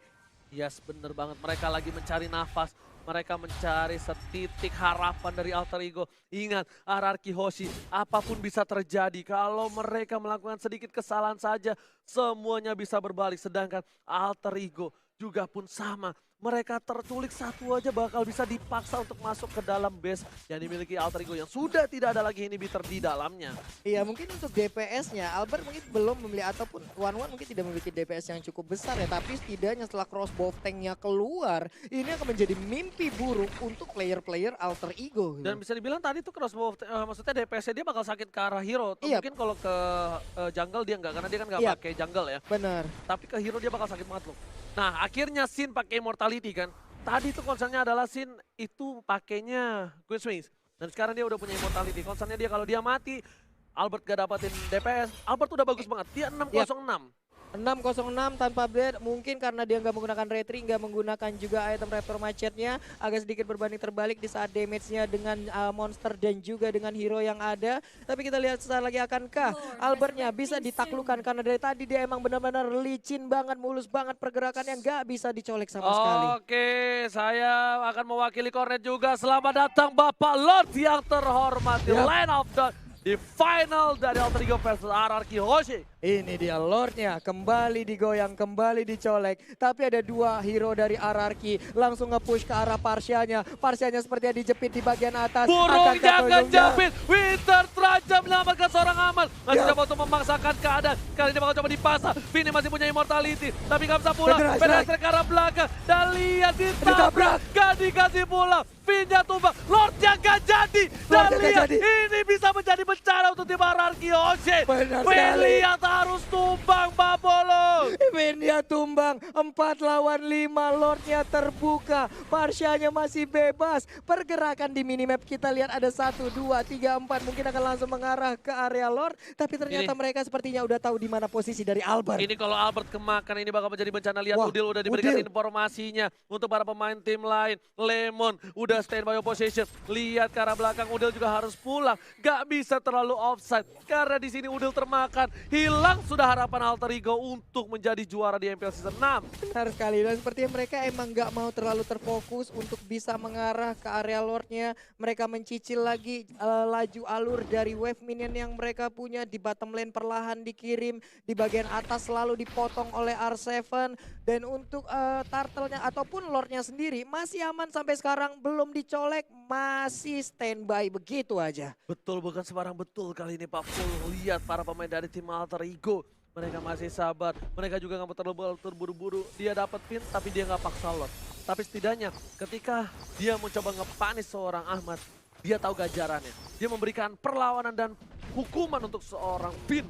Yes, bener banget. Mereka lagi mencari nafas. Mereka mencari setitik harapan dari Alter Ego. Ingat, Ararki Hoshi, apapun bisa terjadi. Kalau mereka melakukan sedikit kesalahan saja, semuanya bisa berbalik. Sedangkan Alter Ego juga pun sama. Mereka terculik satu aja bakal bisa dipaksa untuk masuk ke dalam base yang dimiliki Alter Ego yang sudah tidak ada lagi inhibitor di dalamnya. Iya, mungkin untuk DPS-nya Albert mungkin belum memiliki ataupun One mungkin tidak memiliki DPS yang cukup besar ya, tapi setidaknya setelah crossbow tank-nya keluar, ini akan menjadi mimpi buruk untuk player-player Alter Ego. Dan bisa dibilang tadi tuh crossbow, maksudnya DPS-nya dia bakal sakit ke arah hero. Iya. Mungkin kalau ke jungle dia enggak, karena dia kan nggak Iya. pakai jungle ya. Benar. Tapi ke hero dia bakal sakit banget loh. Nah akhirnya Sin pakai Immortality kan. Tadi tuh concernnya adalah Sin itu pakainya Queen Swings. Dan sekarang dia udah punya Immortality. Concernnya dia kalau dia mati, Albert gak dapatin DPS. Albert udah bagus banget, dia 606. 606 tanpa blade, mungkin karena dia nggak menggunakan retri, nggak menggunakan juga item Raptor Macetnya, agak sedikit berbanding terbalik di saat damage-nya dengan monster dan juga dengan hero yang ada. Tapi kita lihat sesaat lagi akankah Albertnya bisa ditaklukkan, karena dari tadi dia emang benar-benar licin banget, mulus banget pergerakan yang nggak bisa dicolek sama sekali. Oke, saya akan mewakili Cornet juga. Selamat datang Bapak Lord yang terhormat di Line of the di final dari Alter Ego versus Ararki Hoshi. Ini dia Lordnya, kembali digoyang, kembali dicolek. Tapi ada 2 hero dari Ararki, langsung nge-push ke arah Parsianya. Parsianya sepertinya dijepit di bagian atas. Burungnya kejepit, Winter terancam menyelamatkan seorang Ahmad. Masih coba untuk memaksakan keadaan. Kali ini bakal coba dipasang. Vini masih punya Immortality, tapi gak bisa pulang. Penetrate ke arah belakang. Dan lihat ditabrak, gak dikasih pulang. Vinnya tumbang, Lordnya gak jadi. Dan lihat ini bisa menjadi bencana untuk tim Ararki Hoshi. Lihat harus tumbang Babolo. Vinnya tumbang, 4 lawan 5, Lordnya terbuka. Parsianya masih bebas. Pergerakan di minimap kita lihat ada 1, 2, 3, 4. Mungkin akan langsung mengarah ke area Lord. Tapi ternyata mereka sepertinya udah tahu di mana posisi dari Albert. Ini kalau Albert kemakan ini bakal menjadi bencana. Lihat Udil udah diberikan informasinya untuk para pemain tim lain. Lemon udah stand by opposition. Lihat ke arah belakang, Udil juga harus pulang. Gak bisa terlalu offside karena di sini Udil termakan. Hilang sudah harapan Alter Ego untuk menjadi juara di MPL Season 6. Benar sekali, dan sepertinya mereka emang gak mau terlalu terfokus untuk bisa mengarah ke area Lordnya. Mereka mencicil lagi laju alur dari wave minion yang mereka punya. Di bottom lane perlahan dikirim, di bagian atas selalu dipotong oleh R7. Dan untuk turtle-nya ataupun Lordnya sendiri masih aman sampai sekarang, belum dicolek, masih standby begitu aja. Betul, bukan sembarang betul kali ini Pak Full. Lihat para pemain dari tim Alter Ego. Mereka masih sabar, mereka juga nggak mau terlalu terburu-buru. Dia dapat pin tapi dia nggak paksa Lord. Tapi setidaknya ketika dia mencoba ngepanis seorang Ahmad, dia tahu ganjarannya. Dia memberikan perlawanan dan hukuman untuk seorang Finn.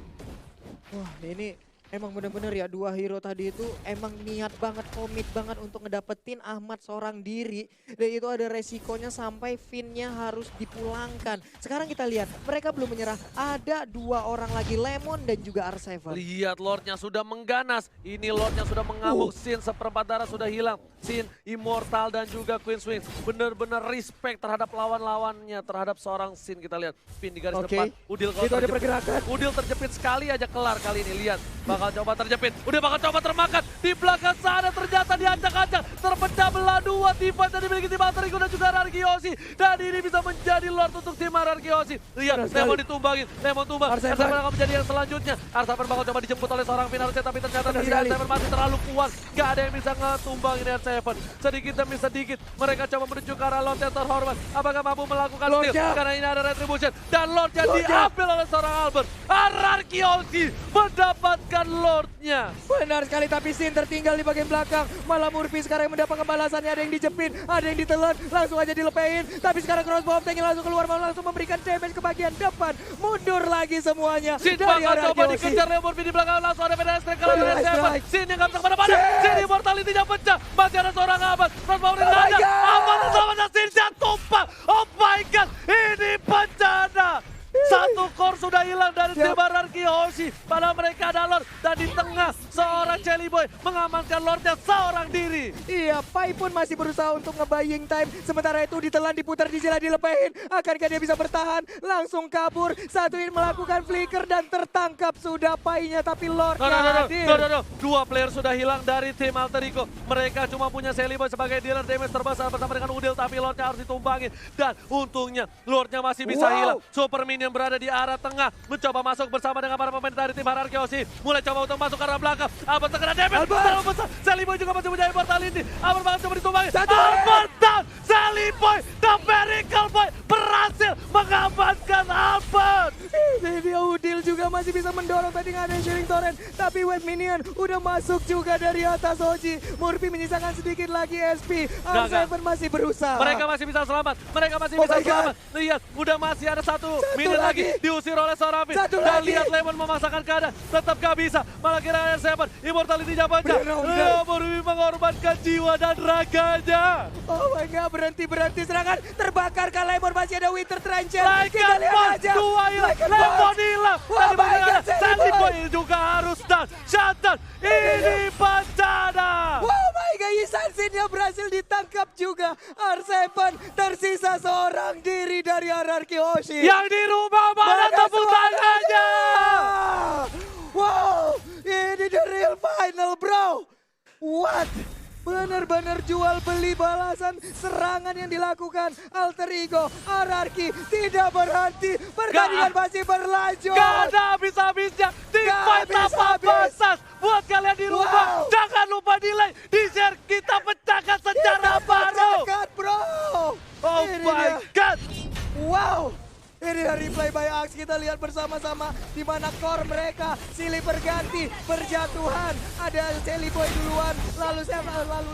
Wah ini emang bener-bener ya dua hero tadi itu emang niat banget, komit banget untuk ngedapetin Ahmad seorang diri. Dan itu ada resikonya sampai Finn-nya harus dipulangkan. Sekarang kita lihat mereka belum menyerah. Ada dua orang lagi, Lemon dan juga R7. Lihat Lordnya sudah mengganas. Ini Lordnya sudah mengamuk. Sin seperempat darah sudah hilang. Sin, Immortal dan juga Queen Swing. Benar-benar respect terhadap lawan-lawannya. Terhadap seorang Sin kita lihat. Finn di garis depan. Udil kalau itu ada pergerakan. Udil terjepit sekali aja kelar kali ini. Lihat. Bakal coba terjepit. Udah bakal coba termakan. Di belakang sana ternyata diacak-acak. Terpecah belah dua. Tiba dan dimiliki tim Alterigo dan juga Rarkiosi. Dan ini bisa menjadi Lord untuk tim Rarkiosi. Lihat. Lemon ditumbangin. Lemon tumbang. R7 akan menjadi yang selanjutnya. R7 bakal coba dijemput oleh seorang Finalnya. Tapi ternyata tidak. R7 masih terlalu kuat. Gak ada yang bisa ngetumbangin R7. Sedikit demi sedikit. Mereka coba menuju ke arah Lord yang terhormat. Apakah mampu melakukan steal? Karena ini ada retribution. Dan Lordnya diambil oleh seorang Albert. Rarkiosi mendapatkan Lordnya. Benar sekali, tapi Sin tertinggal di bagian belakang. Malah Murphy sekarang yang mendapat balasannya. Ada yang dijepit, ada yang ditelan, langsung aja dilepein. Tapi sekarang crossbow of Tank langsung keluar, malah langsung memberikan damage ke bagian depan. Mundur lagi semuanya. Sin bakal coba dikejar oleh Murphy di belakang, langsung ada Federa Strike kalau dari Seven. Sin yang gak bisa kemana-mana. Sin Immortality-nya pecah. Masih ada seorang Ahmad. Crossbow dari Nanda. Ahmad selamatnya Sin jatuh tumpah. Oh my god, ini bencana. Satu core sudah hilang dari tim Rarkiosi. Padahal mereka ada Lord. Dan di tengah seorang Jelly Boy mengamankan Lordnya seorang diri. Iya, Pai pun masih berusaha untuk nge-buying time. Sementara itu ditelan, diputar, Dizila dilepehin. Akankah dia bisa bertahan? Langsung kabur. Satuin melakukan flicker dan tertangkap sudah Pai-nya. Tapi Lordnya hadir. Dua player sudah hilang dari tim Alterigo. Mereka cuma punya Jelly Boy sebagai dealer damage terbesar bersama dengan Udil. Tapi Lordnya harus ditumbangin. Dan untungnya Lordnya masih bisa hilang. Super Minion berada di arah tengah. Mencoba masuk bersama dengan para pemain dari tim Rarkiosi. Mulai coba untuk masuk ke arah belakang. Albert terkena damage. Terlalu besar. Jelly Boy juga masih punya Immortality. Albert bakal coba ditumbangin. Albert down. Jelly Boy, the Miracle Boy berhasil mengamankan Albert. Ini dia Udil juga masih bisa mendorong tadi nggak ada Shooting Torrent. Tapi Wave Minion udah masuk juga dari atas Oji. Murphy menyisakan sedikit lagi SP. R7 masih berusaha. Mereka masih bisa selamat. Mereka masih bisa selamat. Lihat, udah masih ada satu minion lagi. Diusir oleh seorang Finn. Dan lihat Lemon memaksakan keadaan. Tetap gak bisa. Malah kira R7. Immortality-nya pecah. Murphy mengorbankan jiwa dan raganya. Oh my god, berhenti serangan. Terbakar Lemon, masih ada Winter Trencher. Kita lihat aja. Dua hilang. Lemon hilang. Oh my god, Jelly Boy juga harus down. Shutdown. Ini bencana. Oh my god, Isansinnya berhasil ditangkap juga. R7 tersisa seorang diri dari Rarkiosi. Yang di rumah mana tepuk tangannya. Wow, ini the real final bro. What? Benar-benar jual beli balasan serangan yang dilakukan Alterigo. Ararki tidak berhenti, pertandingan masih berlanjut. Gak ada habis-habisnya, tim fight tanpa batas. Buat kalian di rumah, jangan lupa di like, di share, kita pecahkan secara baru. Bro. Oh my god. Wow. Ini dari replay by Axe, kita lihat bersama-sama di mana core mereka silih berganti, berjatuhan. Ada Jelly Boy duluan, lalu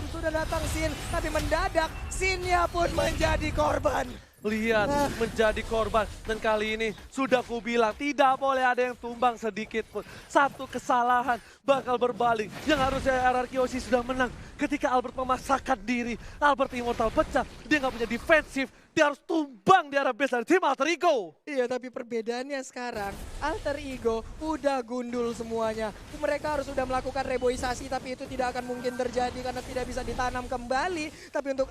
sudah datang Sin, tapi mendadak Sin-nya pun menjadi korban. Lihat, menjadi korban. Dan kali ini sudah kubilang tidak boleh ada yang tumbang sedikit pun. Satu kesalahan bakal berbalik. Yang harusnya Rarkiosi sudah menang. Ketika Albert memaksakan diri, Albert Immortal pecah. Dia nggak punya defensif. Dia harus tumbang di arah base dari tim Alterigo. Iya, tapi perbedaannya sekarang Alterigo udah gundul semuanya. Mereka harus sudah melakukan reboisasi, tapi itu tidak akan mungkin terjadi karena tidak bisa ditanam kembali. Tapi untuk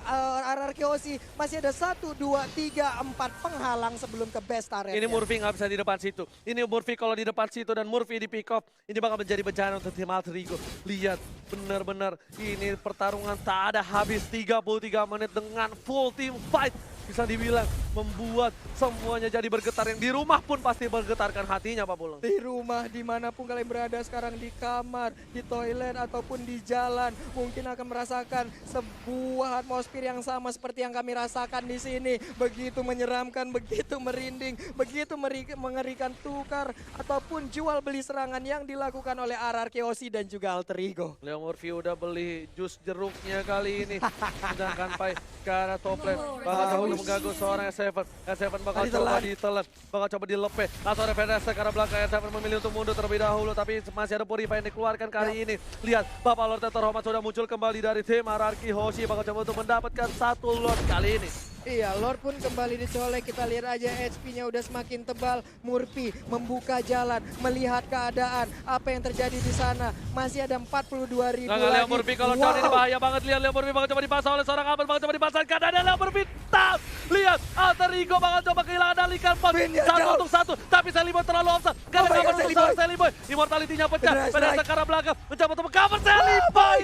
Rarkiosi masih ada 1, 2, 3, 4 penghalang sebelum ke best area. Ini Murphy nggak bisa di depan situ. Ini Murphy kalau di depan situ dan Murphy di pick off. Ini bakal menjadi bencana untuk tim Alterigo. Lihat, benar-benar ini pertarungan tak ada habis 33 menit dengan full team fight. bisa dibilang membuat semuanya jadi bergetar. Yang di rumah pun pasti bergetarkan hatinya Pak Pulung. Di rumah, dimanapun kalian berada sekarang, di kamar, di toilet, ataupun di jalan, mungkin akan merasakan sebuah atmosfer yang sama seperti yang kami rasakan di sini. Begitu menyeramkan, begitu merinding, begitu mengerikan, tukar ataupun jual beli serangan yang dilakukan oleh RRQ Osi dan juga Alter Ego. Leo Murphy udah beli jus jeruknya kali ini. Sedangkan Pai ke arah top lane. Bakal coba untuk mengganggu seorang S7. S7 bakal coba ditelan. Bakal coba dilepe. Atau ada Fedesta ke arah belakang. S7 memilih untuk mundur terlebih dahulu. Tapi masih ada Purify yang dikeluarkan kali ini. Lihat, Bapak Lord Terhormat sudah muncul kembali dari tim RRQ Hoshi. Bakal coba untuk mendapatkan satu Lord kali ini. Iya, Lord pun kembali dicolek. Kita lihat aja HP-nya udah semakin tebal. Murphy membuka jalan, melihat keadaan, apa yang terjadi di sana. Masih ada 42.000 lagi. Leo Murphy kalau down ini bahaya banget. Lihat Leo Murphy bakal coba dipasang oleh seorang Albert. Bakal coba dipasangkan. Ada Leo Murphy tap. Lihat, Alter Ego bakal coba kehilangan alikan pot. Satu untuk satu. Tapi Seliboy terlalu offside. Karena cover untuk seorang Seliboy. Immortality-nya pecah. Pada sekarang belakang. Mencoba untuk cover Seliboy.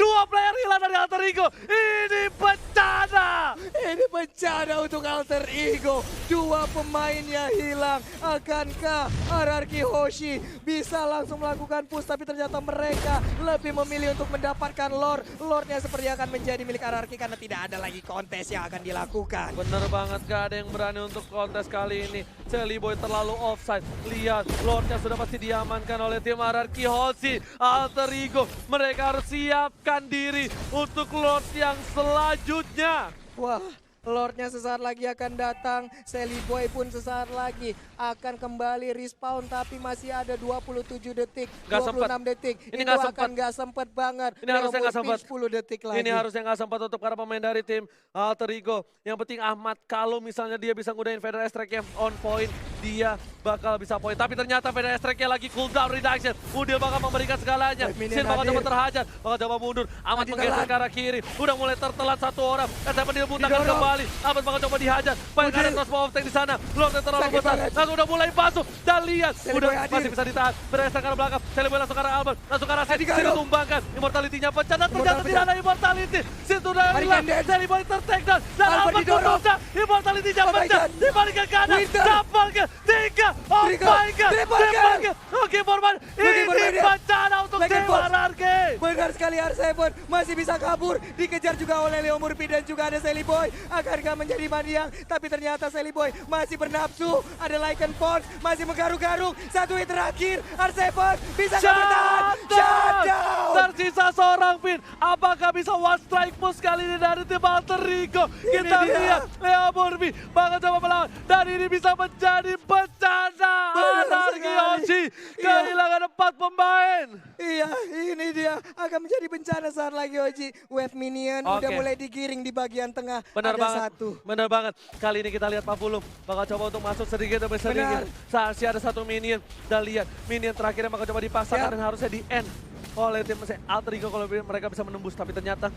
Dua player hilang dari Alter Ego. Ini bencana. Ini bencana untuk Alter Ego. Dua pemainnya hilang. Akankah RRQ Hoshi bisa langsung melakukan push? Tapi ternyata mereka lebih memilih untuk mendapatkan Lord. Lordnya seperti akan menjadi milik RRQ karena tidak ada lagi kontes yang akan dilakukan. Bener banget, gak ada yang berani untuk kontes kali ini. Seliboy terlalu offside. Lihat, Lordnya sudah pasti diamankan oleh tim RRQ Hoshi. Alter Ego, mereka harus siapkan diri untuk Lord yang selanjutnya. Wah, Lordnya sesaat lagi akan datang. Seliboy pun sesaat lagi akan kembali respawn. Tapi masih ada 27 detik, Gak 26 sempet. detik. Ini Itu gak akan sempet. gak sempet banget. Ini harusnya gak sempet. 10 detik lagi. Ini harusnya nggak sempat untuk para pemain dari tim Alter Ego. Yang penting Ahmad, kalau misalnya dia bisa ngudahin Feder Strike-nya on point, dia bakal bisa poin. Tapi ternyata Feder Strike-nya lagi cooldown reduction. Udil bakal memberikan segalanya. Sin bakal coba terhajar, bakal coba mundur. Ahmad menggeser ke arah kiri. Udah mulai tertelat satu orang. SM dibutakan kembali. Ahmad bakal coba dihajar. Banyak ada crossbow of tank di sana. Lord terlalu besar. Langsung udah mulai masuk. Dan lihat, udah masih bisa ditahan. Feder Strike ke arah belakang. Seliboy langsung ke arah Albert. Langsung ke arah Sin. Sin ditumbangkan. Immortality-nya pecah. Dan ternyata tidak ada immortality. Sin sudah hilang. Seliboy ter-take down. Dan Albert menunda. Immortality-nya pecah. Dibalikan ke kanan. Dapatkan 3. Oh my god. Dibalikan. Oke, Forman. Ini bencana untuk tim RRQ. Benar sekali, R7 masih bisa kabur. Dikejar juga oleh Leo Murphy dan juga ada Seliboy. Akankah menjadi Maniang? Tapi ternyata Seliboy masih bernafsu. Ada Lycan Pons masih menggaruk-garuk. Satu hit terakhir. R7 bisa bertahan. Shutdown. Tersisa seorang Finn. Apakah bisa one strike push kali ini dari tim Alter Ego? Kita lihat Leo Murphy bakal coba melawan. Dan ini bisa menjadi bencana. RRQ Hoshi kehilangan 4 pemain. Iya, ini dia akan menjadi bencana saat lagi Oji. Wave minion udah mulai digiring di bagian tengah. Benar ada banget, satu. benar banget. Kali ini kita lihat Pak Pulung bakal coba untuk masuk sedikit demi sedikit. Masih ada satu minion. Dan lihat minion terakhirnya bakal coba dipasangkan dan harusnya di end oleh tim Alter Ego kalau mereka bisa menembus. Tapi ternyata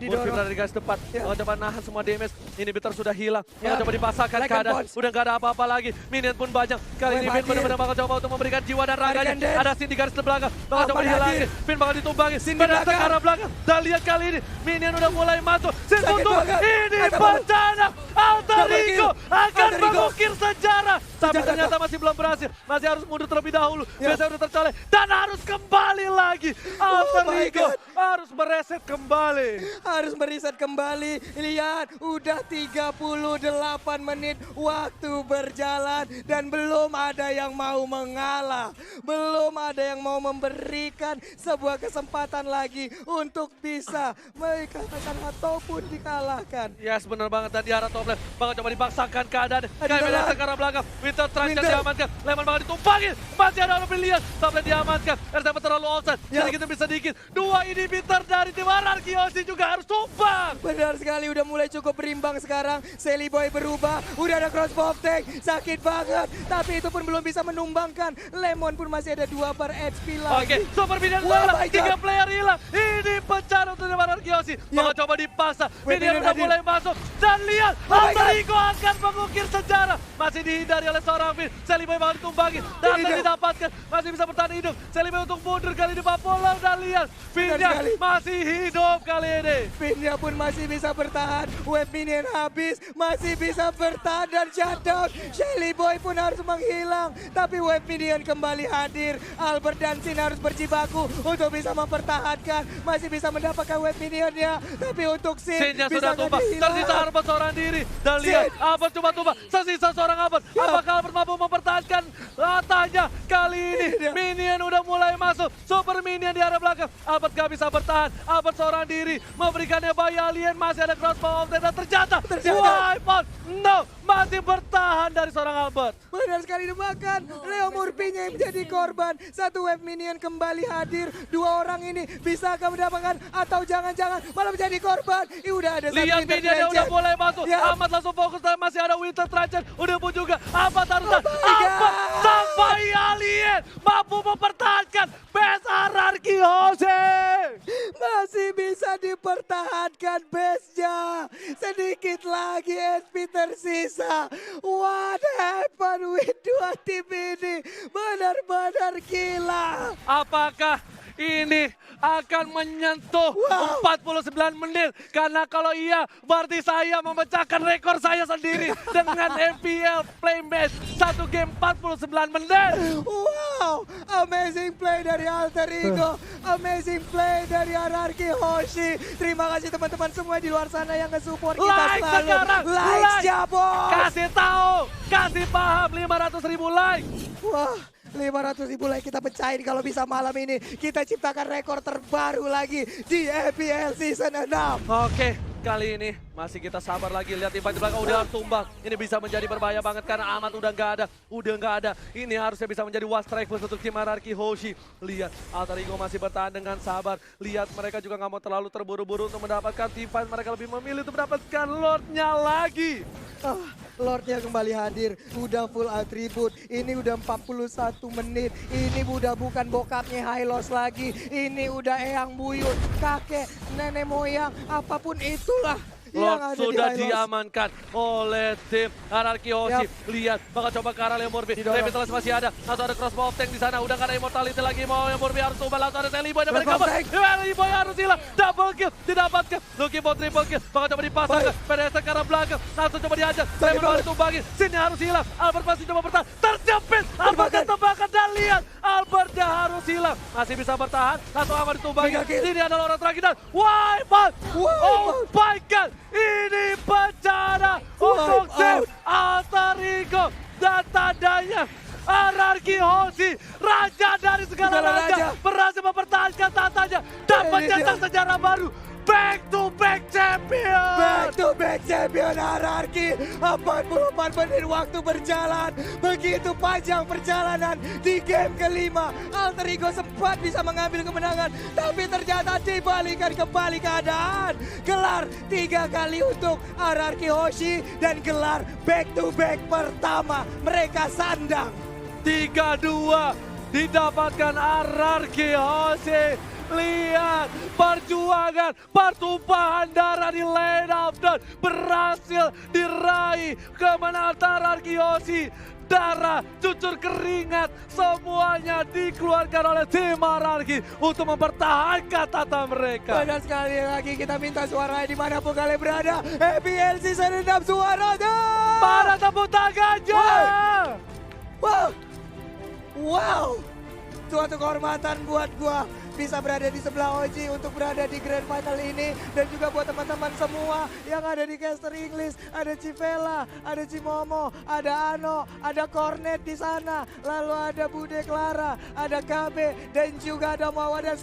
Murphy dari garis depan, bakal coba nahan semua damage. Inhibitor sudah hilang, bakal coba dipasangkan keadaan. Udah gak ada apa-apa lagi, minion pun banyak. Kali ini Finn benar-benar bakal coba untuk memberikan jiwa dan raganya. Ada Sin di garis belakang, bakal coba dihilangin. Finn bakal ditumbangin, pada ke arah belakang. Dan lihat kali ini, minion udah mulai masuk. Sin butuh, ini bencana. Alter Ego akan mengukir sejarah. Tapi ternyata masih belum berhasil, masih harus mundur terlebih dahulu. Biasanya udah tercolek dan harus kembali lagi. Alter Ego harus mereset kembali. Harus mereset kembali. Lihat, udah 38 menit waktu berjalan dan belum ada yang mau mengalah. Belum ada yang mau memberikan sebuah kesempatan lagi untuk bisa mengalahkan ataupun dikalahkan. Yes, benar banget. Dan di arah top lane bakal coba dipaksakan keadaan. Kayak ke arah belakang. Winter Trunks diamankan. Lemon bakal ditumpangin. Masih ada Opilian. Sampai diamankan. R7 terlalu offside. Sedikit demi sedikit. Dua inhibitor dari tim RRQ Hoshi juga harus tumbang. Benar sekali, udah mulai cukup berimbang sekarang. Seliboy berubah, udah ada crossbow tank, sakit banget. Tapi itu pun belum bisa menumbangkan. Lemon pun masih ada 2 per HP lagi. Oke, super minion hilang, 3 player hilang. Ini bencana untuk tim RRQ Hoshi. Bakal coba dipaksa. Minion udah mulai masuk. Dan lihat, Alter Ego akan mengukir sejarah. Masih dihindari oleh seorang Finn. Seliboy bakal ditumbangin. Dan didapatkan, masih bisa bertahan hidup. Seliboy untuk mundur kali ini Pak Polar. Dan lihat, Finn-nya sekali. masih hidup kali ini. Finnya pun masih bisa bertahan. Web minion habis, masih bisa bertahan dan shutdown. Shelly Boy pun harus menghilang. Tapi web minion kembali hadir. Albert dan Sin harus berjibaku untuk bisa mempertahankan. Masih bisa mendapatkan web minionnya. Tapi untuk Sin Sinnya bisa sudah tumbang, tersisa Albert seorang diri. Dan lihat, Albert cuma tumbang, tersisa seorang Albert. Apakah Albert mampu mempertahankan? Tanya kali ini, minion udah mulai masuk. Super minion di arah belakang. Albert gak bisa bertahan. Albert seorang diri, memberikannya bayi alien. Masih ada crossbow of death dan ternyata wipe out. No, masih bertahan dari seorang Albert. Benar sekali dimakan. Leo Murphy-nya yang menjadi korban. Satu web minion kembali hadir. Dua orang ini bisakah mendapatkan atau jangan-jangan malah menjadi korban. Udah ada satu Lihat minionnya udah mulai masuk. Ya. Ahmad langsung fokus dan masih ada Winter Trajan. Udah pun juga Ahmad harus Oh my Ahmad God. sampai alien mampu mempertahankan best hierarchy Jose. Masih bisa dipertahankan base-nya. Sedikit lagi SP tersisa. What happened with dua tim ini? Benar-benar gila. Apakah ini akan menyentuh 49 menit? Karena kalau iya, berarti saya memecahkan rekor saya sendiri dengan MPL play match 1 game 49 menit. Wow, amazing play dari Alter Ego, amazing play dari Anarchy Hoshi. Terima kasih teman-teman semua di luar sana yang nge-support kita Like selalu. sekarang, Like like. ya bos. Kasih tahu, kasih paham 500.000 like. Wah, 500.000 like kita pecahin kalau bisa malam ini. Kita ciptakan rekor terbaru lagi di EPL Season 6. Oke, kali ini masih kita sabar lagi. Lihat impact di belakang udah tumbang. Ini bisa menjadi berbahaya banget karena Ahmad udah nggak ada. Ini harusnya bisa menjadi was strike untuk tim Anarchy Hoshi. Lihat, Alter Ego masih bertahan dengan sabar. Lihat, mereka juga nggak mau terlalu terburu-buru untuk mendapatkan team fight. Mereka lebih memilih untuk mendapatkan Lordnya lagi. Lordnya kembali hadir, udah full atribut. Ini udah 41 menit. Ini udah bukan bokapnya Hylos lagi. Ini udah eyang buyut, kakek, nenek moyang, apapun itulah. Lord yang ada sudah di Hylos. diamankan oleh tim Anarchy Hoshi. Lihat, bakal coba ke arah Leo Murphy. Didorong. Revitalize masih ada. Langsung ada crossbow of tank di sana. Udah gak ada immortality lagi. Mau Leo Murphy harus tumbang. Langsung ada Sally Boy dan mereka Crossbow of tank. Sally Boy harus hilang. Double kill didapatkan. Looking for triple kill. Bakal coba dipasangkan. PDS ke arah belakang. Langsung coba dihajar. Trevor baru tumbangin. Sini harus hilang. Albert masih coba bertahan. Terjepit. Albert ketembakan dan lihat. Albertnya harus hilang. Masih bisa bertahan. Langsung aman ditumbangin. Mega kill. Ini adalah orang terakhir dan wipe out. Oh my god. Ini bencana untuk tim Alter Ego dan tandanya Anarchy Hoshi, raja dari segala raja, berhasil mempertahankan tatanya dan mencetak sejarah baru. Back to back champion. Back to back champion Anarchy. 44 menit waktu berjalan. Begitu panjang perjalanan di game kelima. Alter Ego sempat bisa mengambil kemenangan. Tapi ternyata dibalikan kembali keadaan. Gelar 3 kali untuk Anarchy Hoshi. Dan gelar back to back pertama mereka sandang. 3-2 didapatkan Anarchy Hoshi. Lihat perjuangan, pertumpahan darah di lane up dan berhasil diraih kemenangan Anarchy Hoshi. Darah, cucur keringat, semuanya dikeluarkan oleh tim Anarchy untuk mempertahankan tata mereka. Dan sekali lagi kita minta suara dimanapun kalian berada. EPL Season 6 suaranya. Para tepuk tangannya. Wow. Wow. Suatu kehormatan buat gua bisa berada di sebelah Oji untuk berada di Grand Final ini. Dan juga buat teman-teman semua yang ada di caster English. Ada Civella, ada Cimomo, ada Ano, ada Cornet di sana. Lalu ada Bude Clara, ada KB, dan juga ada Mawar dan